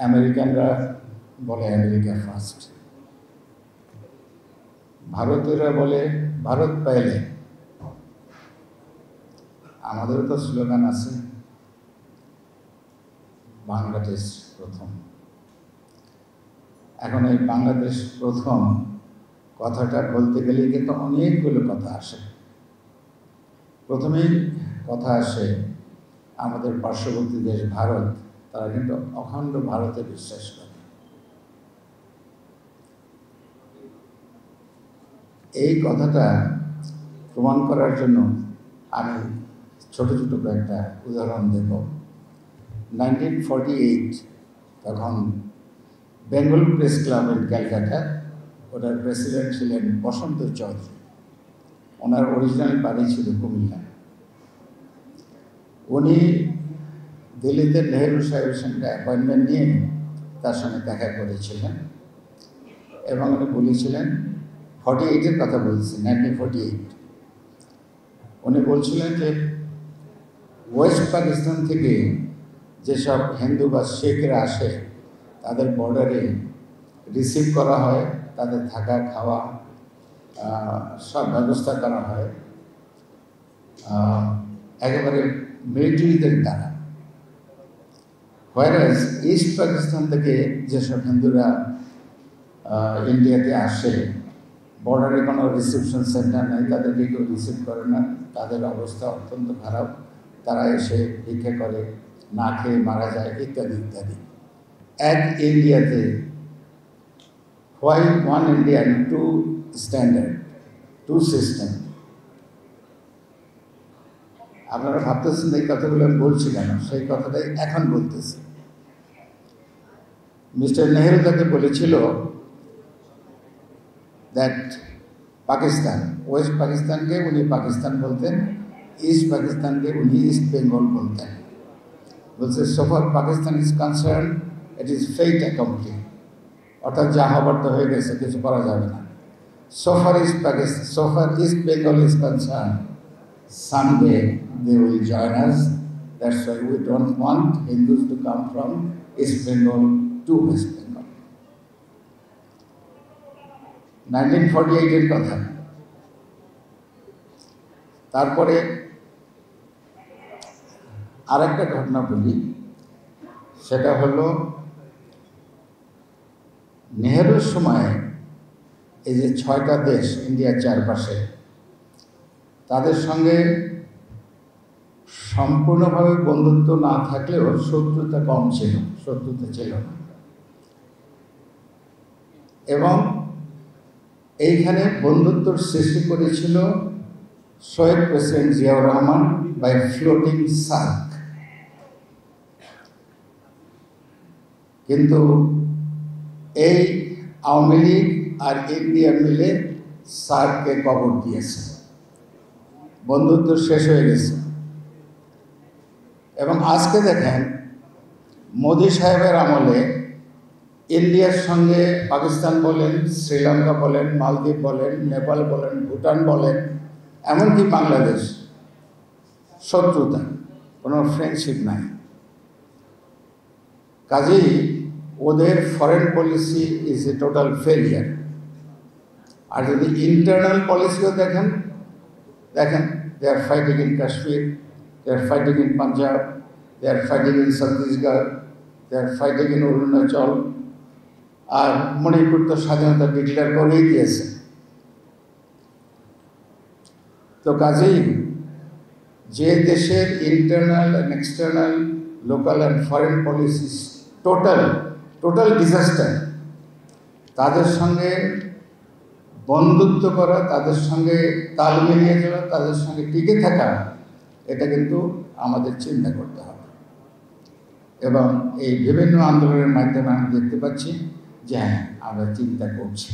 আমেরিকানরা বলে America first, ভারতীয়রা বলে ভারত পাইলে। আমাদেরও তো স্লোগান আছে বাংলাদেশ প্রথম। এখন এই বাংলাদেশ প্রথম কথাটা বলতে গেলে কিন্তু অনেকগুলো কথা আসে। প্রথমেই কথা আসে আমাদের পার্শ্ববর্তী দেশ ভারত, তারা কিন্তু অখণ্ড ভারতে বিশ্বাস করে। এই কথাটা প্রমাণ করার জন্য আমি ছোট ছোট কয়েকটা উদাহরণ দেব। 1948 তখন Bengal press club in Calcutta, ওটার প্রেসিডেন্ট ছিলেন বসন্ত চৌধুরী। ওনার অরিজিনাল বাড়ি ছিল কুমিল্লা। উনি দিল্লিতে নেহেরু সাহেবের সঙ্গে অ্যাপয়েন্টমেন্ট নিয়ে তার সঙ্গে দেখা করেছিলেন এবং উনি বলেছিলেন 48-এর কথা বলছি, 1948। উনি বলছিলেন যে ওয়েস্ট পাকিস্তান থেকে যেসব হিন্দু বা শিখরা আসে তাদের বর্ডারে রিসিভ করা হয়, তাদের থাকা খাওয়া সব ব্যবস্থা করা হয় একেবারে মিলিটারিদের দ্বারা। হোয়ারাজ ইস্ট পাকিস্তান থেকে যেসব হিন্দুরা ইন্ডিয়াতে আসে, বর্ডারে কোনো রিসেপশন সেন্টার নেই, তাদেরকে কেউ রিসিভ করে না, তাদের অবস্থা অত্যন্ত খারাপ, তারা এসে ভিক্ষা করে, না খেয়ে মারা যায় ইত্যাদি ইত্যাদি। এক ইন্ডিয়াতে why one Indian two standard, two system. আপনারা ভাবতেছেন এই কথাগুলো আমি বলছি কেন, সেই কথাটাই এখন বলতেছি। মিস্টার নেহেরু তাকে বলেছিল দ্যাট পাকিস্তান, ওয়েস্ট পাকিস্তানকে উনি পাকিস্তান বলতেন, ইস্ট পাকিস্তানকে উনি ইস্ট বেঙ্গল বলতেন। বলছে so far Pakistan is concern it is fait accompli, অর্থাৎ যা হবার তো হয়ে গেছে, কিছু করা যাবে না। সোফার ইস্ট পাকিস্তান, সোফার east Bengal is concern, someday they will join us. That's why we don't want Hindus to come from East Bengal to West Bengal. 1948-এর কথা। তারপরে আরেকটা ঘটনা বলি, সেটা হলো নেহেরুর সময় এই যে 6টা দেশ ইন্ডিয়ার চারপাশে, তাদের সঙ্গে সম্পূর্ণভাবে বন্ধুত্ব না থাকলেও শত্রুতা কম ছিল, শত্রুতা ছিল না। এবং এইখানে বন্ধুত্বর সৃষ্টি করেছিল শহীদ president Ziaur Rahman by floating SAARC. কিন্তু এই আওয়ামী লীগ আর ইন্ডিয়া মিলে সার্ককে কবর দিয়েছে, বন্ধুত্ব শেষ হয়ে গেছে। এবং আজকে দেখেন মোদি সাহেবের আমলে ইন্ডিয়ার সঙ্গে পাকিস্তান বলেন, শ্রীলঙ্কা বলেন, মালদ্বীপ বলেন, নেপাল বলেন, ভুটান বলেন, এমনকি বাংলাদেশ, শত্রুতা, কোনো ফ্রেন্ডশিপ নাই। কাজেই ওদের foreign policy is a total failure. আর যদি ইন্টারনাল পলিসিও দেখেন, they are fighting in Kashmir, they are fighting in Punjab, they are fighting in Chhattisgarh, they are fighting in Arunachal, আর মণিপুর তো স্বাধীনতা ডিক্লেয়ার করেই দিয়েছে। তো কাজেই যে দেশের internal and external, local and foreign policy total disaster, তাদের সঙ্গে বন্ধুত্ব করা, তাদের সঙ্গে তাল মিলিয়ে যাওয়া, তাদের সঙ্গে টিকে থাকা, এটা কিন্তু আমাদের চিন্তা করতে হবে। এবং এই বিভিন্ন আন্দোলনের মাধ্যমে আমি দেখতে পাচ্ছি যে হ্যাঁ, আমরা চিন্তা করছি।